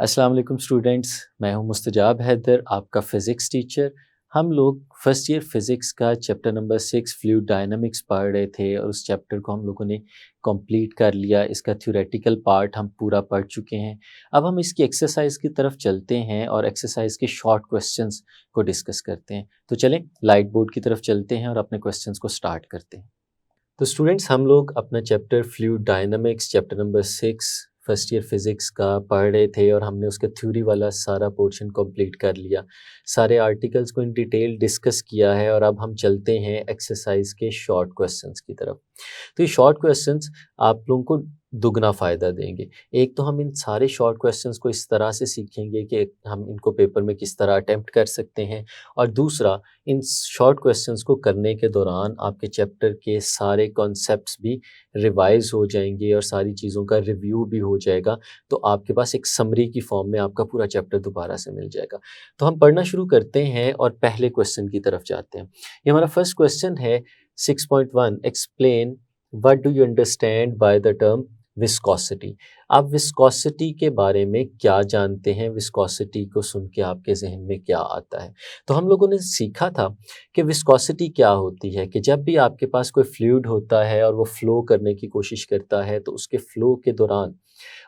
अस्सलाम वालेकुम स्टूडेंट्स, मैं हूं मुस्तजाब हैदर, आपका फ़िज़िक्स टीचर। हम लोग फर्स्ट ईयर फ़िज़िक्स का चैप्टर नंबर 6 फ्लूइड डायनामिक्स पढ़ रहे थे और उस चैप्टर को हम लोगों ने कंप्लीट कर लिया। इसका थ्योरेटिकल पार्ट हम पूरा पढ़ चुके हैं। अब हम इसकी एक्सरसाइज की तरफ चलते हैं और एक्सरसाइज के शॉर्ट क्वेश्चंस को डिस्कस करते हैं। तो चलें लाइट बोर्ड की तरफ चलते हैं और अपने क्वेश्चंस को स्टार्ट करते हैं। तो स्टूडेंट्स हम लोग अपना chapter fluid dynamics chapter number 6 first year physics का पढ़ रहे थे और हमने उसका थ्योरी वाला सारा पोर्शन कंप्लीट कर लिया। सारे आर्टिकल्स को इन डिटेल डिस्कस किया है और अब हम चलते हैं एक्सरसाइज के शॉर्ट क्वेश्चंस की तरफ। तो ये शॉर्ट क्वेश्चंस आप लोगों को दुगना फ़ायदा देंगे। एक तो हम इन सारे शॉर्ट क्वेश्चंस को इस तरह से सीखेंगे कि हम इनको पेपर में किस तरह अटेम्प्ट कर सकते हैं, और दूसरा इन शॉर्ट क्वेश्चंस को करने के दौरान आपके चैप्टर के सारे कॉन्सेप्ट्स भी रिवाइज हो जाएंगे और सारी चीज़ों का रिव्यू भी हो जाएगा। तो आपके पास एक समरी की फॉर्म में आपका पूरा चैप्टर दोबारा से मिल जाएगा। तो हम पढ़ना शुरू करते हैं और पहले क्वेश्चन की तरफ जाते हैं। ये हमारा फर्स्ट क्वेश्चन है 6.1, explain what do you understand by the term viscosity. आप विस्कोसिटी के बारे में क्या जानते हैं, विस्कोसिटी को सुन के आपके जहन में क्या आता है। तो हम लोगों ने सीखा था कि विस्कोसिटी क्या होती है, कि जब भी आपके पास कोई फ्लूइड होता है और वो फ्लो करने की कोशिश करता है तो उसके फ्लो के दौरान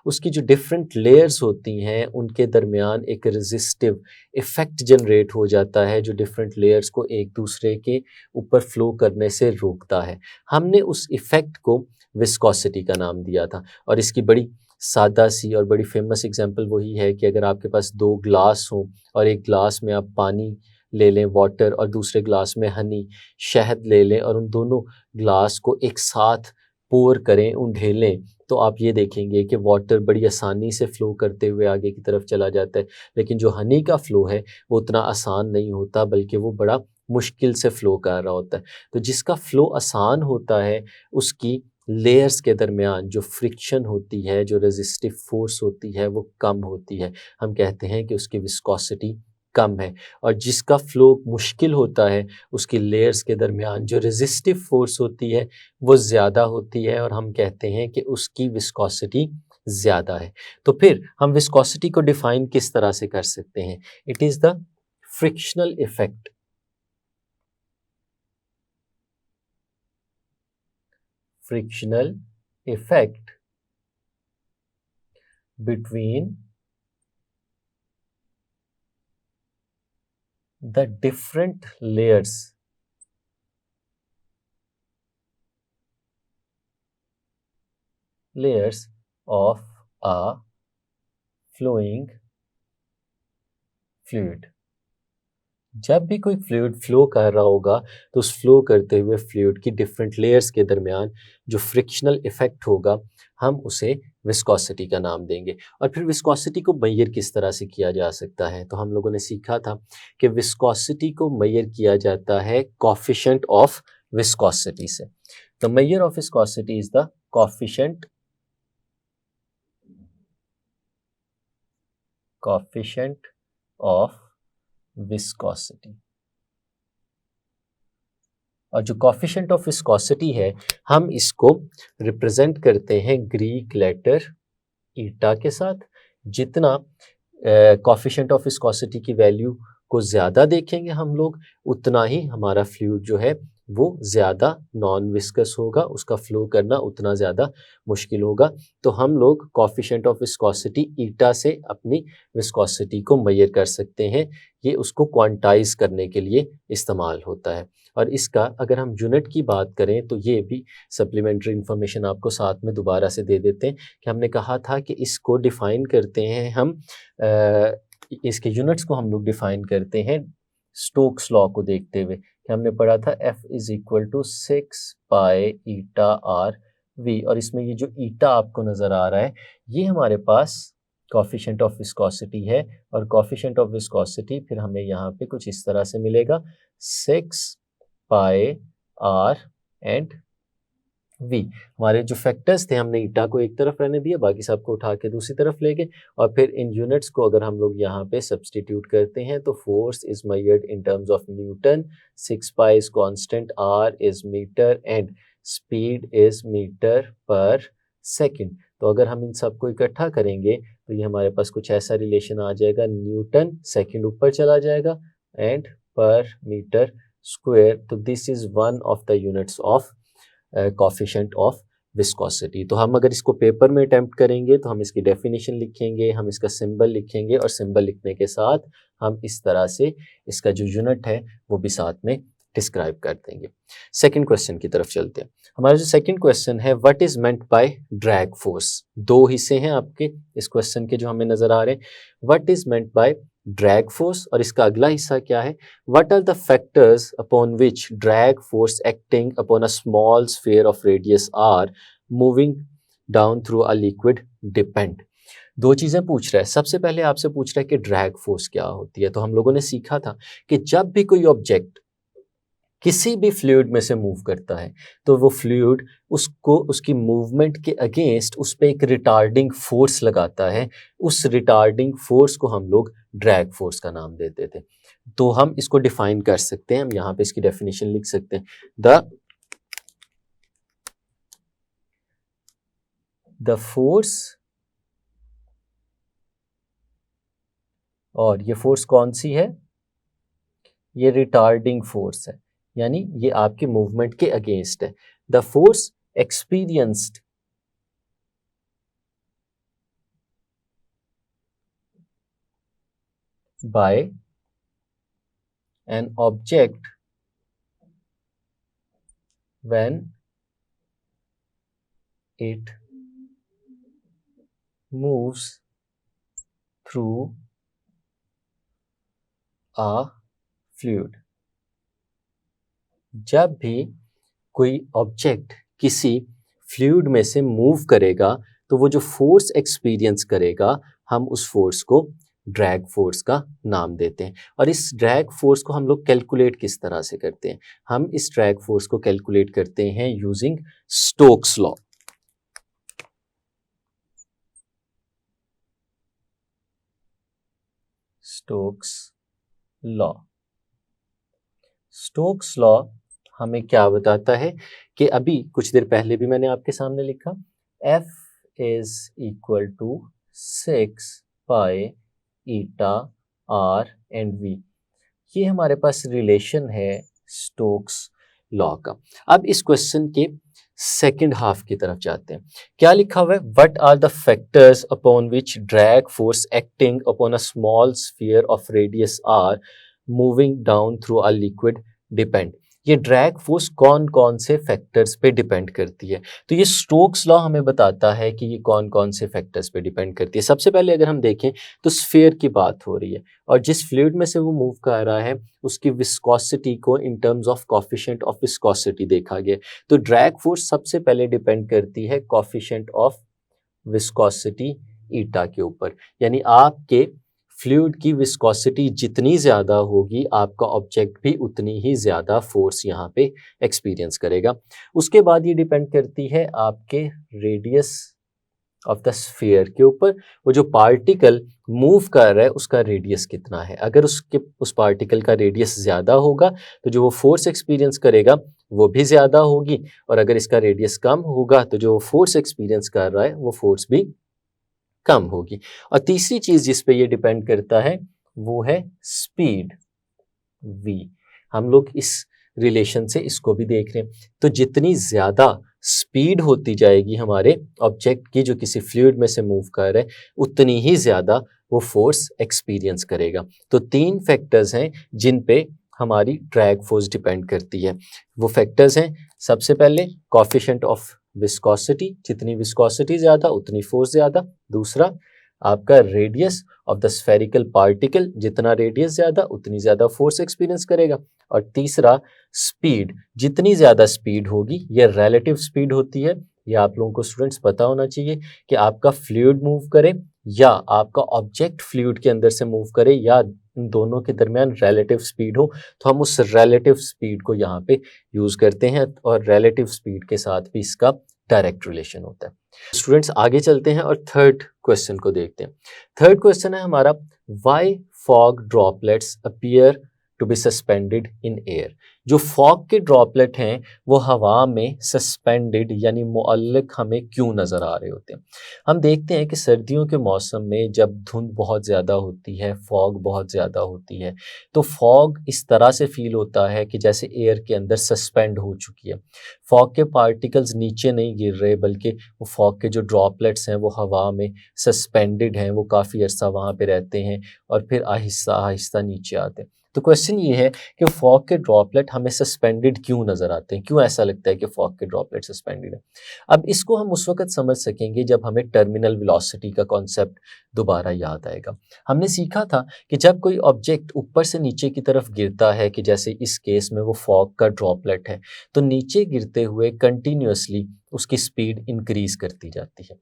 उसकी जो डिफरेंट लेयर्स होती हैं उनके दरमियान एक रेजिस्टिव इफ़ेक्ट जनरेट हो जाता है जो डिफरेंट लेयर्स को एक दूसरे के ऊपर फ्लो करने से रोकता है। हमने उस इफ़ेक्ट को विस्कोसिटी का नाम दिया था और इसकी बड़ी सादा सी और बड़ी फेमस एग्जांपल वही है कि अगर आपके पास दो ग्लास हों और एक ग्लास में आप पानी ले लें वाटर और दूसरे ग्लास में हनी शहद ले लें और उन दोनों ग्लास को एक साथ पोर करें, उंडेलें, तो आप ये देखेंगे कि वाटर बड़ी आसानी से फ़्लो करते हुए आगे की तरफ चला जाता है। लेकिन जो हनी का फ़्लो है वो उतना आसान नहीं होता, बल्कि वो बड़ा मुश्किल से फ़्लो कर रहा होता है। तो जिसका फ़्लो आसान होता है उसकी लेयर्स के दरमियान जो फ्रिक्शन होती है, जो रेजिस्टिव फोर्स होती है वो कम होती है। हम कहते हैं कि उसकी विस्कोसिटी कम है। और जिसका फ़्लो मुश्किल होता है उसकी लेयर्स के दरमियान जो रेजिस्टिव फोर्स होती है वो ज़्यादा होती है और हम कहते हैं कि उसकी विस्कोसिटी ज़्यादा है। तो फिर हम विस्कोसिटी को डिफ़ाइन किस तरह से कर सकते हैं? It is the frictional effect, frictional effect between the different layers of a flowing fluid। जब भी कोई फ्लूइड फ्लो कर रहा होगा तो उस फ्लो करते हुए फ्लूइड की डिफरेंट लेयर्स के दरमियान जो फ्रिक्शनल इफेक्ट होगा हम उसे विस्कोसिटी का नाम देंगे। और फिर विस्कोसिटी को मेजर किस तरह से किया जा सकता है, तो हम लोगों ने सीखा था कि विस्कोसिटी को मेजर किया जाता है कोफिशिएंट ऑफ विस्कोसिटी से। The measure of viscosity is the coefficient of viscosity. और जो कोफिशिएंट ऑफ विस्कोसिटी है हम इसको रिप्रेजेंट करते हैं ग्रीक लेटर ईटा के साथ। जितना कोफिशिएंट ऑफ विस्कोसिटी की वैल्यू को ज़्यादा देखेंगे हम लोग उतना ही हमारा फ्लूइड जो है वो ज़्यादा नॉन विस्कस होगा, उसका फ्लो करना उतना ज़्यादा मुश्किल होगा। तो हम लोग कोफिशिएंट ऑफ विस्कोसिटी ईटा से अपनी विस्कोसिटी को मेजर कर सकते हैं। ये उसको क्वांटाइज करने के लिए इस्तेमाल होता है। और इसका अगर हम यूनिट की बात करें तो ये भी सप्लीमेंट्री इन्फॉर्मेशन आपको साथ में दोबारा से दे देते हैं कि हमने कहा था कि इसको डिफ़ाइन करते हैं हम इसके यूनिट्स को हम लोग डिफ़ाइन करते हैं स्टोक्स लॉ को देखते हुए, कि हमने पढ़ा था F is equal to 6 pi eta r v. और इसमें ये जो ईटा आपको नज़र आ रहा है ये हमारे पास कोफिशिएंट ऑफ विस्कोसिटी है। और कोफिशिएंट ऑफ विस्कोसिटी फिर हमें यहाँ पे कुछ इस तरह से मिलेगा 6 पाई आर एंड वी। हमारे जो फैक्टर्स थे हमने ईटा को एक तरफ रहने दिया, बाकी सबको उठा के दूसरी तरफ ले गए। और फिर इन यूनिट्स को अगर हम लोग यहाँ पे सब्सटीट्यूट करते हैं तो force is measured in terms of newton, 6 pi is constant, r is metre and speed is metre per second. तो अगर हम इन सबको इकट्ठा करेंगे तो ये हमारे पास कुछ ऐसा रिलेशन आ जाएगा, न्यूटन सेकंड ऊपर चला जाएगा एंड पर मीटर स्क्वायर। तो this is one of the units of coefficient of viscosity. तो हम अगर इसको पेपर में अटेम्प्ट करेंगे तो हम इसकी डेफिनेशन लिखेंगे, हम इसका सिंबल लिखेंगे और सिंबल लिखने के साथ हम इस तरह से इसका जो यूनिट है वो भी साथ में डिस्क्राइब कर देंगे। सेकंड क्वेश्चन की तरफ चलते हैं। हमारा जो सेकंड क्वेश्चन है, what is meant by drag force. दो हिस्से हैं आपके इस क्वेश्चन के जो हमें नजर आ रहे हैं। What is meant by drag force, और इसका अगला हिस्सा क्या है, what are the factors upon which drag force acting upon a small sphere of radius r moving down through a liquid depend. दो चीजें पूछ रहा है। सबसे पहले आपसे पूछ रहा है कि ड्रैग फोर्स क्या होती है। तो हम लोगों ने सीखा था कि जब भी कोई ऑब्जेक्ट किसी भी फ्लूइड में से मूव करता है तो वो फ्लूइड उसको उसकी मूवमेंट के अगेंस्ट उस पर एक रिटार्डिंग फोर्स लगाता है। उस रिटार्डिंग फोर्स को हम लोग ड्रैग फोर्स का नाम देते थे। तो हम इसको डिफाइन कर सकते हैं, हम यहाँ पे इसकी डेफिनेशन लिख सकते हैं। द फोर्स, और ये फोर्स कौन सी है, ये रिटार्डिंग फोर्स है, यानी ये आपके मूवमेंट के अगेंस्ट है। The force experienced bye an object when it moves through a fluid. जब भी कोई ऑब्जेक्ट किसी फ्लूइड में से मूव करेगा तो वो जो फोर्स एक्सपीरियंस करेगा, हम उस फोर्स को ड्रैग फोर्स का नाम देते हैं। और इस ड्रैग फोर्स को हम लोग कैलकुलेट किस तरह से करते हैं, हम इस ड्रैग फोर्स को कैलकुलेट करते हैं using Stokes law. Stokes law, Stokes law हमें क्या बताता है कि अभी कुछ देर पहले भी मैंने आपके सामने लिखा, F is equal to 6 pi eta R and V। ये हमारे पास रिलेशन है स्टोक्स लॉ का। अब इस क्वेश्चन के सेकंड हाफ की तरफ जाते हैं। क्या लिखा हुआ है, what are the factors upon which drag force acting upon a small sphere of radius R moving down through a liquid depend. ये ड्रैग फोर्स कौन कौन से फैक्टर्स पे डिपेंड करती है। तो ये स्टोक्स लॉ हमें बताता है कि ये कौन कौन से फैक्टर्स पे डिपेंड करती है। सबसे पहले अगर हम देखें तो स्फीयर की बात हो रही है और जिस फ्लूइड में से वो मूव कर रहा है उसकी विस्कोसिटी को इन terms of coefficient of viscosity देखा गया। तो ड्रैग फोर्स सबसे पहले डिपेंड करती है कोफिशिएंट ऑफ विस्कोसिटी ईटा के ऊपर, यानी आपके फ्लूइड की विस्कोसिटी जितनी ज़्यादा होगी आपका ऑब्जेक्ट भी उतनी ही ज़्यादा फोर्स यहाँ पे एक्सपीरियंस करेगा। उसके बाद ये डिपेंड करती है आपके रेडियस ऑफ द स्फीयर के ऊपर, वो जो पार्टिकल मूव कर रहा है उसका रेडियस कितना है। अगर उस पार्टिकल का रेडियस ज़्यादा होगा तो जो वो फोर्स एक्सपीरियंस करेगा वो भी ज़्यादा होगी, और अगर इसका रेडियस कम होगा तो जो फोर्स एक्सपीरियंस कर रहा है वो फोर्स भी कम होगी। और तीसरी चीज जिस पे ये डिपेंड करता है वो है स्पीड v। हम लोग इस रिलेशन से इसको भी देख रहे हैं। तो जितनी ज्यादा स्पीड होती जाएगी हमारे ऑब्जेक्ट की जो किसी फ्लूइड में से मूव कर रहे हैं उतनी ही ज्यादा वो फोर्स एक्सपीरियंस करेगा। तो तीन फैक्टर्स हैं जिन पे हमारी ड्रैग फोर्स डिपेंड करती है। वो फैक्टर्स हैं, सबसे पहले कोफिशिएंट ऑफ विस्कोसिटी, जितनी विस्कोसिटी ज़्यादा उतनी फोर्स ज़्यादा। दूसरा आपका radius of the spherical particle, जितना रेडियस ज़्यादा उतनी ज़्यादा फोर्स एक्सपीरियंस करेगा। और तीसरा स्पीड, जितनी ज़्यादा स्पीड होगी, ये रिलेटिव स्पीड होती है। ये आप लोगों को स्टूडेंट्स पता होना चाहिए कि आपका फ्लूइड मूव करे या आपका ऑब्जेक्ट फ्लूइड के अंदर से मूव करे या इन दोनों के दरमियान रिलेटिव स्पीड हो, तो हम उस रिलेटिव स्पीड को यहाँ पे यूज़ करते हैं और रिलेटिव स्पीड के साथ भी इसका डायरेक्ट रिलेशन होता है। स्टूडेंट्स आगे चलते हैं और थर्ड क्वेश्चन को देखते हैं। थर्ड क्वेश्चन है हमारा, why fog droplets appear to be suspended in air. जो फॉग के ड्रॉपलेट हैं वो हवा में सस्पेंडेड यानी मुअल्लक हमें क्यों नज़र आ रहे होते हैं। हम देखते हैं कि सर्दियों के मौसम में जब धुंध बहुत ज़्यादा होती है, फॉग बहुत ज़्यादा होती है, तो फॉग इस तरह से फील होता है कि जैसे एयर के अंदर सस्पेंड हो चुकी है। फॉग के पार्टिकल्स नीचे नहीं गिर रहे, बल्कि वो फॉग के जो ड्रॉपलेट्स हैं वो हवा में सस्पेंडेड हैं, वो काफ़ी अरसा वहाँ पे रहते हैं और फिर आहिस्ता आहिस्ता नीचे आते हैं। तो क्वेश्चन ये है कि फॉग के ड्रॉपलेट हमें सस्पेंडेड क्यों नज़र आते हैं, क्यों ऐसा लगता है कि फॉग के ड्रॉपलेट सस्पेंडेड है। अब इसको हम उस वक्त समझ सकेंगे जब हमें टर्मिनल वेलोसिटी का कॉन्सेप्ट दोबारा याद आएगा। हमने सीखा था कि जब कोई ऑब्जेक्ट ऊपर से नीचे की तरफ गिरता है, कि जैसे इस केस में वो फॉग का ड्रॉपलेट है, तो नीचे गिरते हुए कंटिन्यूसली उसकी स्पीड इंक्रीज करती जाती है।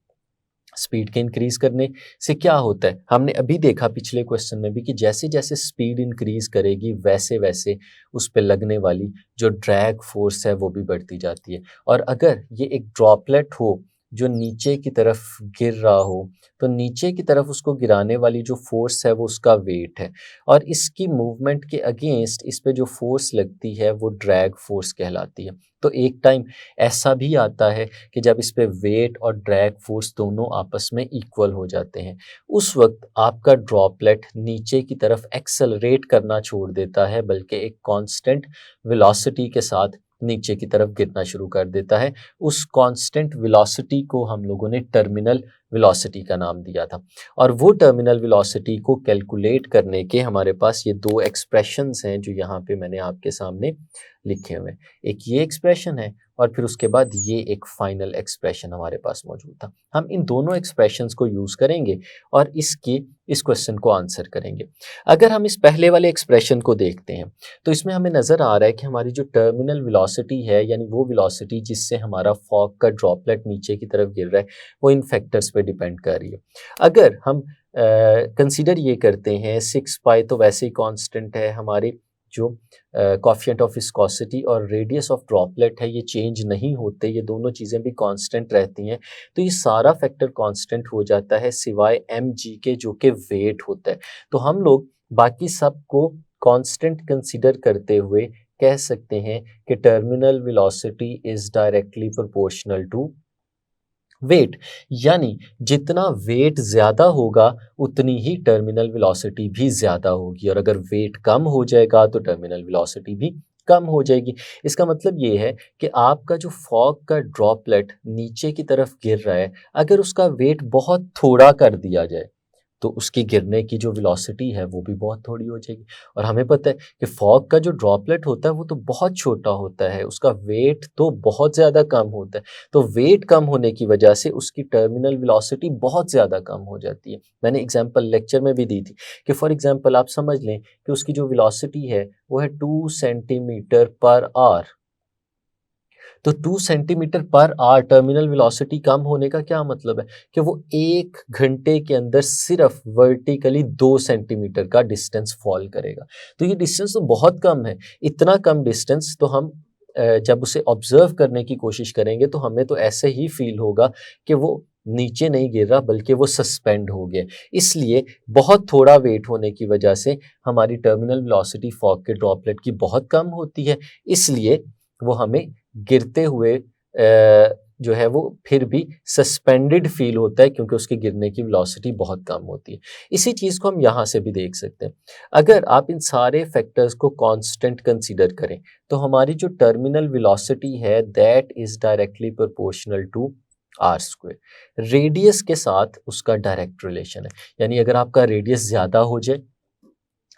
स्पीड के इंक्रीज करने से क्या होता है, हमने अभी देखा पिछले क्वेश्चन में भी कि जैसे जैसे स्पीड इंक्रीज करेगी वैसे वैसे उस पे लगने वाली जो ड्रैग फोर्स है वो भी बढ़ती जाती है। और अगर ये एक ड्रॉपलेट हो जो नीचे की तरफ गिर रहा हो, तो नीचे की तरफ उसको गिराने वाली जो फोर्स है वो उसका वेट है, और इसकी मूवमेंट के अगेंस्ट इस पे जो फोर्स लगती है वो ड्रैग फोर्स कहलाती है। तो एक टाइम ऐसा भी आता है कि जब इस पे वेट और ड्रैग फोर्स दोनों आपस में इक्वल हो जाते हैं, उस वक्त आपका ड्रॉपलेट नीचे की तरफ एक्सेलरेट करना छोड़ देता है, बल्कि एक कांस्टेंट वेलोसिटी के साथ नीचे की तरफ गिरना शुरू कर देता है। उस कांस्टेंट वेलोसिटी को हम लोगों ने टर्मिनल वेलोसिटी का नाम दिया था। और वो टर्मिनल वेलोसिटी को कैलकुलेट करने के हमारे पास ये दो एक्सप्रेशंस हैं जो यहाँ पे मैंने आपके सामने लिखे हुए हैं। एक ये एक्सप्रेशन है और फिर उसके बाद ये एक फाइनल एक्सप्रेशन हमारे पास मौजूद था। हम इन दोनों एक्सप्रेशंस को यूज़ करेंगे और इस क्वेश्चन को आंसर करेंगे। अगर हम इस पहले वाले एक्सप्रेशन को देखते हैं तो इसमें हमें नज़र आ रहा है कि हमारी जो टर्मिनल वेलोसिटी है, यानी वो वेलोसिटी जिससे हमारा फॉग का ड्रॉपलेट नीचे की तरफ गिर रहा है, वो इन फैक्टर्स पे डिपेंड कर रही है। अगर हम कंसीडर ये करते हैं 6 पाई तो वैसे ही कांस्टेंट है, हमारी जो कोएफिशिएंट ऑफ विस्कोसिटी और रेडियस ऑफ ड्रॉपलेट है ये चेंज नहीं होते, ये दोनों चीज़ें भी कांस्टेंट रहती हैं, तो ये सारा फैक्टर कांस्टेंट हो जाता है सिवाय mg के जो कि वेट होता है। तो हम लोग बाकी सब को कांस्टेंट कंसीडर करते हुए कह सकते हैं कि terminal velocity is directly proportional to weight, यानी जितना वेट ज़्यादा होगा उतनी ही टर्मिनल वेलोसिटी भी ज़्यादा होगी, और अगर वेट कम हो जाएगा तो टर्मिनल वेलोसिटी भी कम हो जाएगी। इसका मतलब ये है कि आपका जो फॉग का ड्रॉपलेट नीचे की तरफ गिर रहा है, अगर उसका वेट बहुत थोड़ा कर दिया जाए तो उसकी गिरने की जो वेलोसिटी है वो भी बहुत थोड़ी हो जाएगी। और हमें पता है कि फॉग का जो ड्रॉपलेट होता है वो तो बहुत छोटा होता है, उसका वेट तो बहुत ज़्यादा कम होता है, तो वेट कम होने की वजह से उसकी टर्मिनल वेलोसिटी बहुत ज़्यादा कम हो जाती है। मैंने एग्जांपल लेक्चर में भी दी थी कि फॉर एग्जांपल आप समझ लें कि उसकी जो वेलोसिटी है वो है 2 सेंटीमीटर पर आवर। तो 2 centimetre per hour terminal velocity कम होने का क्या मतलब है कि वो 1 घंटे के अंदर सिर्फ वर्टिकली 2 सेंटीमीटर का डिस्टेंस फॉल करेगा। तो ये डिस्टेंस तो बहुत कम है। इतना कम डिस्टेंस तो हम जब उसे ऑब्जर्व करने की कोशिश करेंगे तो हमें तो ऐसे ही फील होगा कि वो नीचे नहीं गिर रहा बल्कि वो सस्पेंड हो गया। इसलिए बहुत थोड़ा वेट होने की वजह से हमारी टर्मिनल वेलोसिटी फॉग के ड्रॉपलेट की बहुत कम होती है, इसलिए वो हमें गिरते हुए जो है वो फिर भी सस्पेंडेड फील होता है, क्योंकि उसके गिरने की वेलोसिटी बहुत कम होती है। इसी चीज़ को हम यहाँ से भी देख सकते हैं। अगर आप इन सारे फैक्टर्स को कांस्टेंट कंसीडर करें तो हमारी जो टर्मिनल वेलोसिटी है that is directly proportional to r square. Radius के साथ उसका डायरेक्ट रिलेशन है, यानी अगर आपका रेडियस ज़्यादा हो जाए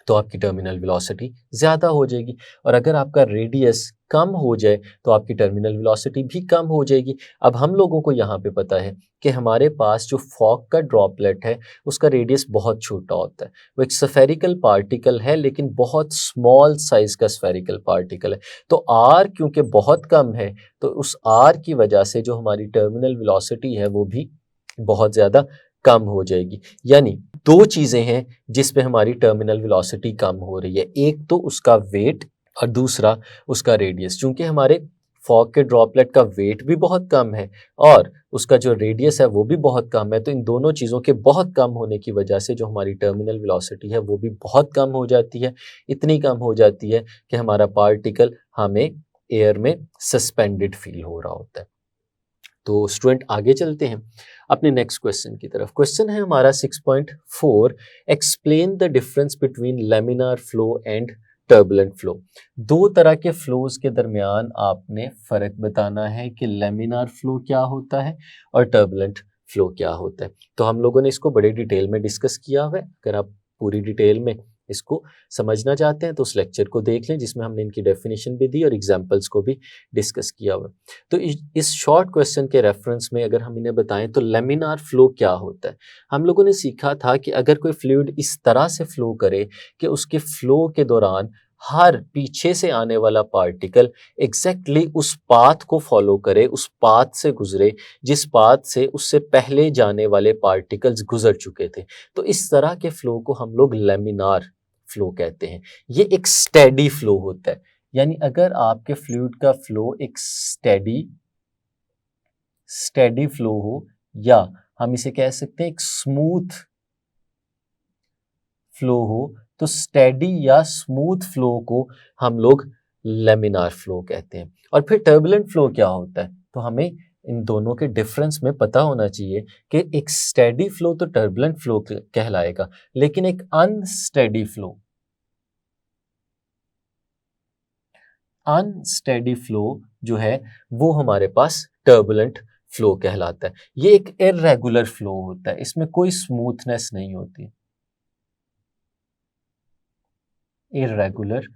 तो आपकी टर्मिनल वेलोसिटी ज़्यादा हो जाएगी, और अगर आपका रेडियस कम हो जाए तो आपकी टर्मिनल वेलोसिटी भी कम हो जाएगी। अब हम लोगों को यहाँ पे पता है कि हमारे पास जो फॉग का ड्रॉपलेट है उसका रेडियस बहुत छोटा होता है, वो एक स्फेरिकल पार्टिकल है लेकिन बहुत स्मॉल साइज का स्फेरिकल पार्टिकल है। तो आर क्योंकि बहुत कम है तो उस आर की वजह से जो हमारी टर्मिनल वेलोसिटी है वो भी बहुत ज़्यादा कम हो जाएगी। यानी दो चीज़ें हैं जिस पे हमारी टर्मिनल वेलोसिटी कम हो रही है, एक तो उसका वेट और दूसरा उसका रेडियस। चूंकि हमारे फॉग के ड्रॉपलेट का वेट भी बहुत कम है और उसका जो रेडियस है वो भी बहुत कम है। तो इन दोनों चीज़ों के बहुत कम होने की वजह से जो हमारी टर्मिनल वेलोसिटी है वो भी बहुत कम हो जाती है। इतनी कम हो जाती है कि हमारा पार्टिकल हमें एयर में सस्पेंडेड फील हो रहा होता है। तो स्टूडेंट आगे चलते हैं अपने नेक्स्ट क्वेश्चन की तरफ। क्वेश्चन है हमारा 6.4, explain the difference between laminar flow and turbulent flow. दो तरह के फ्लोज के दरमियान आपने फर्क बताना है कि लेमिनार फ्लो क्या होता है और टर्बुलेंट फ्लो क्या होता है। तो हम लोगों ने इसको बड़े डिटेल में डिस्कस किया हुआ है। अगर आप पूरी डिटेल में इसको समझना चाहते हैं तो उस लेक्चर को देख लें जिसमें हमने इनकी डेफिनेशन भी दी और एग्जांपल्स को भी डिस्कस किया हुआ है। तो इस शॉर्ट क्वेश्चन के रेफरेंस में अगर हम इन्हें बताएं तो लेमिनार फ्लो क्या होता है। हम लोगों ने सीखा था कि अगर कोई फ्लूइड इस तरह से फ्लो करे कि उसके फ्लो के दौरान हर पीछे से आने वाला पार्टिकल एग्जैक्टली उस पाथ को फॉलो करे, उस पाथ से गुजरे जिस पाथ से उससे पहले जाने वाले पार्टिकल्स गुजर चुके थे। तो इस तरह के फ्लो को हम लोग लेमिनार फ्लो कहते हैं। ये एक स्टेडी फ्लो होता है, यानी अगर आपके फ्लूइड का फ्लो एक स्टेडी फ्लो हो या हम इसे कह सकते हैं एक स्मूथ फ्लो हो, तो स्टेडी या स्मूथ फ्लो को हम लोग लेमिनार फ्लो कहते हैं। और फिर टर्बुलेंट फ्लो क्या होता है, तो हमें इन दोनों के डिफरेंस में पता होना चाहिए कि एक स्टेडी फ्लो तो टर्बुलेंट फ्लो कहलाएगा, लेकिन एक अनस्टेडी फ्लो जो है वो हमारे पास टर्बुलेंट फ्लो कहलाता है। ये एक इर्रेगुलर फ्लो होता है, इसमें कोई स्मूथनेस नहीं होती। इर्रेगुलर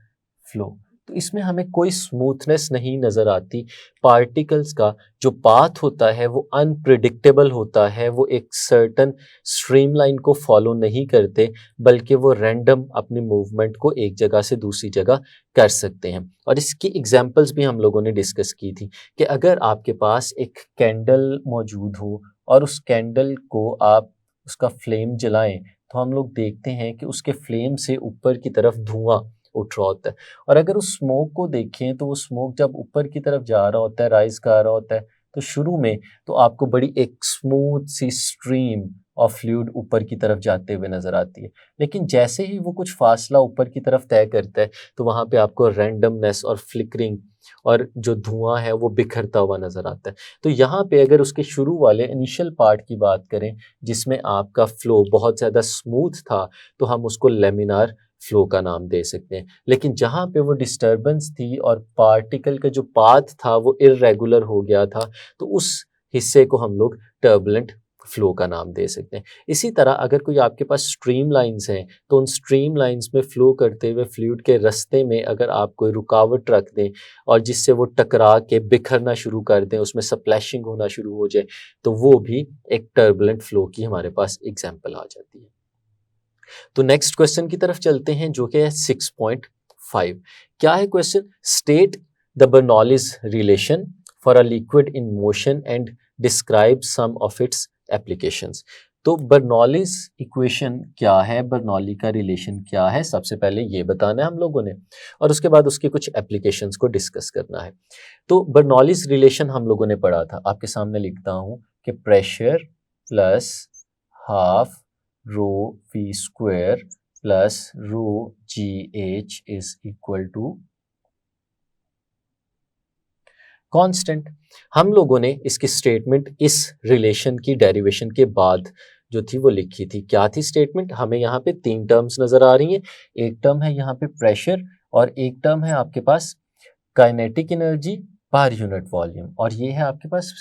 फ्लो, तो इसमें हमें कोई स्मूथनेस नहीं नज़र आती। पार्टिकल्स का जो पाथ होता है वो अनप्रिडिक्टेबल होता है, वो एक सर्टन स्ट्रीमलाइन को फॉलो नहीं करते, बल्कि वो रैंडम अपनी मूवमेंट को एक जगह से दूसरी जगह कर सकते हैं। और इसकी एग्जांपल्स भी हम लोगों ने डिस्कस की थी कि अगर आपके पास एक कैंडल मौजूद हो और उस कैंडल को आप उसका फ्लेम जलाएं, तो हम लोग देखते हैं कि उसके फ्लेम से ऊपर की तरफ धुआं उठ रहा होता है। और अगर उस स्मोक को देखें तो वो स्मोक जब ऊपर की तरफ जा रहा होता है, राइज कर रहा होता है, तो शुरू में तो आपको बड़ी एक स्मूथ सी स्ट्रीम ऑफ फ्लूइड ऊपर की तरफ जाते हुए नजर आती है। लेकिन जैसे ही वो कुछ फासला ऊपर की तरफ तय करता है तो वहां पे आपको रैंडमनेस और फ्लिकरिंग और जो धुआं है वो बिखरता हुआ नजर आता है। तो यहाँ पे अगर उसके शुरू वाले इनिशियल पार्ट की बात करें जिसमें आपका फ्लो बहुत ज़्यादा स्मूथ था, तो हम उसको लेमिनार फ्लो का नाम दे सकते हैं। लेकिन जहाँ पे वो डिस्टर्बेंस थी और पार्टिकल का जो पाथ था वो इर्रेगुलर हो गया था, तो उस हिस्से को हम लोग टर्बुलेंट फ्लो का नाम दे सकते हैं। इसी तरह अगर कोई आपके पास स्ट्रीम लाइंस हैं तो उन स्ट्रीम लाइंस में फ्लो करते हुए फ्लूइड के रास्ते में अगर आप कोई रुकावट रख दें और जिससे वो टकरा के बिखरना शुरू कर दें, उसमें स्प्लैशिंग होना शुरू हो जाए, तो वो भी एक टर्बुलेंट फ्लो की हमारे पास एग्जाम्पल आ जाती है। तो नेक्स्ट क्वेश्चन की तरफ चलते हैं जो कि है 6.5। क्या है question? State the Bernoulli's relation for a liquid in motion and describe some of its applications. तो बर्नौलीज इक्वेशन क्या है, बर्नौली का रिलेशन क्या है, सबसे पहले ये बताना है हम लोगों ने और उसके बाद उसके कुछ एप्लीकेशंस को डिस्कस करना है। तो बर्नौलीज रिलेशन हम लोगों ने पढ़ा था, आपके सामने लिखता हूं कि pressure plus half rho v square plus rho g h is equal to constant. हम लोगों ने इसकी स्टेटमेंट इस रिलेशन की डेरिवेशन के बाद जो थी वो लिखी थी। क्या थी स्टेटमेंट? हमें यहाँ पे तीन टर्म्स नजर आ रही हैं। एक टर्म है यहाँ पे प्रेशर और एक टर्म है आपके पास kinetic energy per unit volume और ये है आपके पास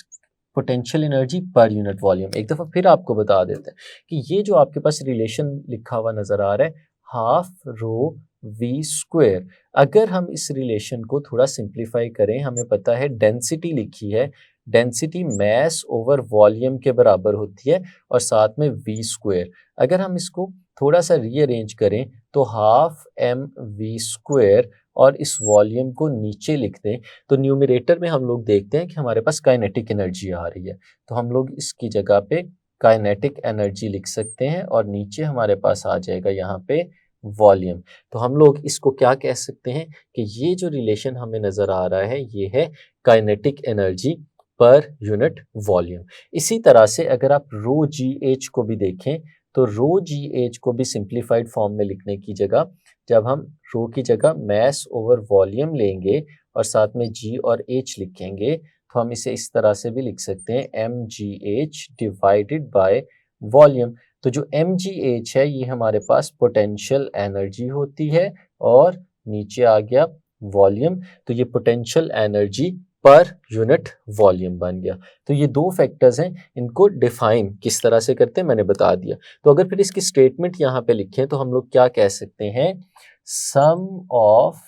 potential energy per unit volume. एक दफ़ा फिर आपको बता देते हैं कि ये जो आपके पास रिलेशन लिखा हुआ नज़र आ रहा है हाफ रो वी स्क्वायर, अगर हम इस रिलेशन को थोड़ा सिंप्लीफाई करें, हमें पता है डेंसिटी लिखी है, डेंसिटी मैस ओवर वॉल्यूम के बराबर होती है और साथ में वी स्क्वायर। अगर हम इसको थोड़ा सा रीअरेंज करें तो हाफ एम वी स्क्वायर और इस वॉल्यूम को नीचे लिख दें तो न्यूमरेटर में हम लोग देखते हैं कि हमारे पास काइनेटिक एनर्जी आ रही है, तो हम लोग इसकी जगह पे काइनेटिक एनर्जी लिख सकते हैं और नीचे हमारे पास आ जाएगा यहाँ पे वॉल्यूम। तो हम लोग इसको क्या कह सकते हैं कि ये जो रिलेशन हमें नज़र आ रहा है ये है kinetic energy per unit volume. इसी तरह से अगर आप रो जी एच को भी देखें तो रो जी एच को भी सिंप्लीफाइड फॉर्म में लिखने की जगह जब हम रो की जगह मैस ओवर वॉल्यूम लेंगे और साथ में जी और एच लिखेंगे तो हम इसे इस तरह से भी लिख सकते हैं m g h divided by volume. तो जो एम जी एच है ये हमारे पास पोटेंशियल एनर्जी होती है और नीचे आ गया वॉल्यूम, तो ये potential energy per unit volume बन गया। तो ये दो फैक्टर्स हैं, इनको डिफाइन किस तरह से करते हैं मैंने बता दिया। तो अगर फिर इसकी स्टेटमेंट यहाँ पे लिखें तो हम लोग क्या कह सकते हैं, sum of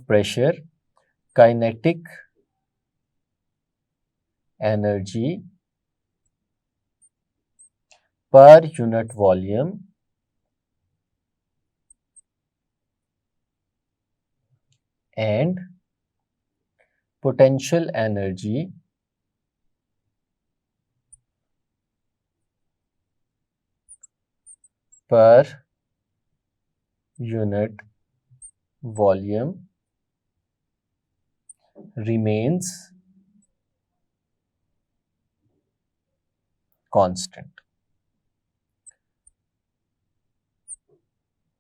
pressure kinetic energy per unit volume and potential energy per unit volume remains constant।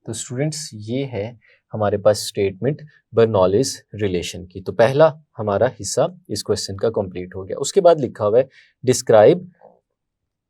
तो स्टूडेंट्स ये है हमारे पास स्टेटमेंट बर्नौलीज रिलेशन की। तो पहला हमारा हिस्सा इस क्वेश्चन का कंप्लीट हो गया। उसके बाद लिखा हुआ है describe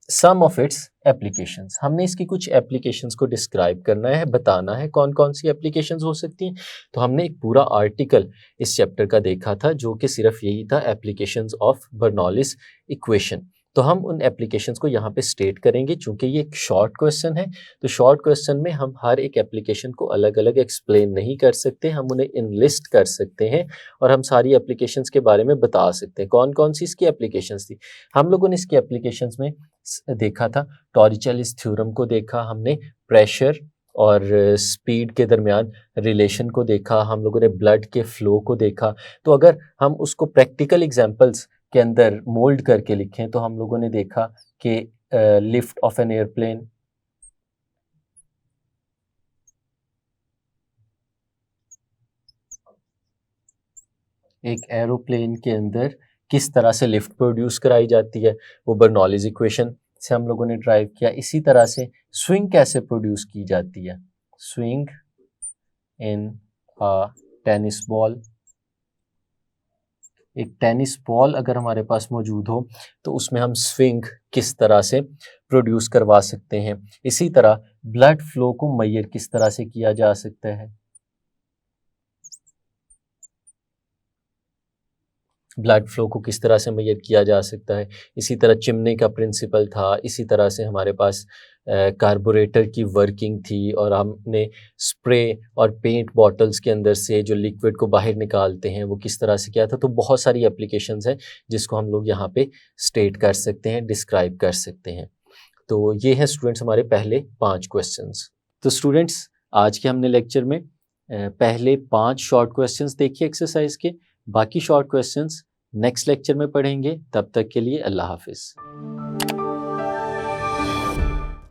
some of its applications. हमने इसकी कुछ एप्लीकेशंस को डिस्क्राइब करना है, बताना है कौन कौन सी एप्लीकेशंस हो सकती हैं। तो हमने एक पूरा आर्टिकल इस चैप्टर का देखा था जो कि सिर्फ यही था एप्लीकेशंस ऑफ बर्नौलीज इक्वेशन। तो हम उन एप्लीकेशंस को यहाँ पे स्टेट करेंगे। चूंकि ये एक शॉर्ट क्वेश्चन है तो शॉर्ट क्वेश्चन में हम हर एक एप्लीकेशन को अलग अलग एक्सप्लेन नहीं कर सकते, हम उन्हें इनलिस्ट कर सकते हैं और हम सारी एप्लीकेशंस के बारे में बता सकते हैं कौन कौन सी इसकी एप्लीकेशंस थी। हम लोगों ने इसकी एप्लीकेशंस में देखा था, टॉरिचेलिस थ्योरम को देखा हमने, प्रेशर और स्पीड के दरमियान रिलेशन को देखा, हम लोगों ने ब्लड के फ्लो को देखा। तो अगर हम उसको प्रैक्टिकल एग्जांपल्स के अंदर मोल्ड करके लिखें तो हम लोगों ने देखा कि लिफ्ट ऑफ एन एयरप्लेन, एक एरोप्लेन के अंदर किस तरह से लिफ्ट प्रोड्यूस कराई जाती है वो बर्नौलीज इक्वेशन से हम लोगों ने ड्राइव किया। इसी तरह से स्विंग कैसे प्रोड्यूस की जाती है, swing in a tennis ball, एक टेनिस बॉल अगर हमारे पास मौजूद हो तो उसमें हम स्विंग किस तरह से प्रोड्यूस करवा सकते हैं। इसी तरह ब्लड फ्लो को मेजर किस तरह से किया जा सकता है, ब्लड फ्लो को किस तरह से मेजर किया जा सकता है। इसी तरह चिमनी का प्रिंसिपल था, इसी तरह से हमारे पास कार्बोरेटर की वर्किंग थी और हमने स्प्रे और पेंट बॉटल्स के अंदर से जो लिक्विड को बाहर निकालते हैं वो किस तरह से किया था। तो बहुत सारी एप्लीकेशंस हैं जिसको हम लोग यहाँ पे स्टेट कर सकते हैं, डिस्क्राइब कर सकते हैं। तो ये हैं स्टूडेंट्स हमारे पहले 5 क्वेश्चंस। तो स्टूडेंट्स आज के हमने लेक्चर में पहले 5 शॉर्ट क्वेश्चंस देखिए एक्सरसाइज के, बाकी शॉर्ट क्वेश्चंस नेक्स्ट लेक्चर में पढ़ेंगे। तब तक के लिए अल्लाह हाफिज़।